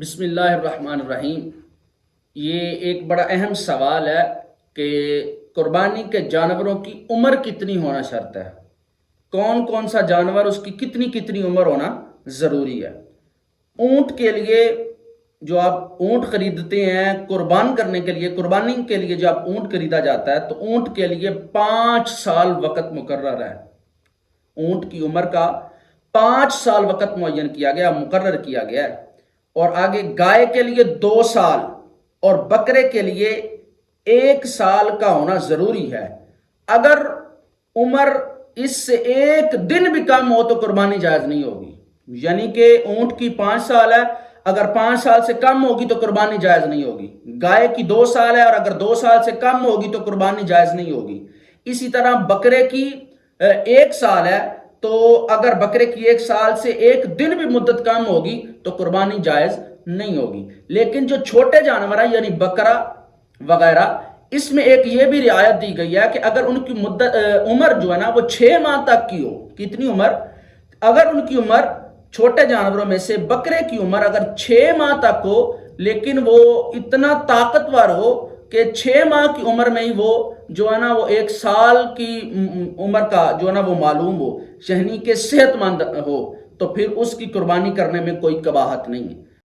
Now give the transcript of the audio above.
بسم اللہ الرحمن الرحیم۔ یہ ایک بڑا اہم سوال ہے کہ قربانی کے جانوروں کی عمر کتنی ہونا شرط ہے، کون کون سا جانور اس کی کتنی عمر ہونا ضروری ہے۔ اونٹ کے لیے جو آپ اونٹ خریدتے ہیں قربان کرنے کے لیے، قربانی کے لیے جو آپ اونٹ خریدا جاتا ہے تو اونٹ کے لیے 5 سال وقت مقرر ہے۔ اونٹ کی عمر کا 5 سال وقت معین کیا گیا، مقرر کیا گیا ہے۔ اور آگے گائے کے لیے 2 سال اور بکرے کے لیے 1 سال کا ہونا ضروری ہے۔ اگر عمر اس سے 1 دن بھی کم ہو تو قربانی جائز نہیں ہوگی، یعنی کہ اونٹ کی 5 سال ہے، اگر 5 سال سے کم ہوگی تو قربانی جائز نہیں ہوگی۔ گائے کی 2 سال ہے اور اگر 2 سال سے کم ہوگی تو قربانی جائز نہیں ہوگی۔ اسی طرح بکرے کی 1 سال ہے، تو اگر بکرے کی 1 سال سے 1 دن بھی مدت کم ہوگی تو قربانی جائز نہیں ہوگی۔ لیکن جو چھوٹے جانور ہیں یعنی بکرا وغیرہ، اس میں ایک یہ بھی رعایت دی گئی ہے کہ اگر ان کی عمر جو ہے نا وہ 6 ماہ تک کی ہو۔ کتنی عمر؟ اگر ان کی عمر چھوٹے جانوروں میں سے بکرے کی عمر اگر 6 ماہ تک ہو، لیکن وہ اتنا طاقتور ہو کہ 6 ماہ کی عمر میں ہی وہ جو ہے نا وہ 1 سال کی عمر کا جو ہے نا وہ معلوم ہو، یعنی کہ صحت مند ہو، تو پھر اس کی قربانی کرنے میں کوئی قباحت نہیں ہے۔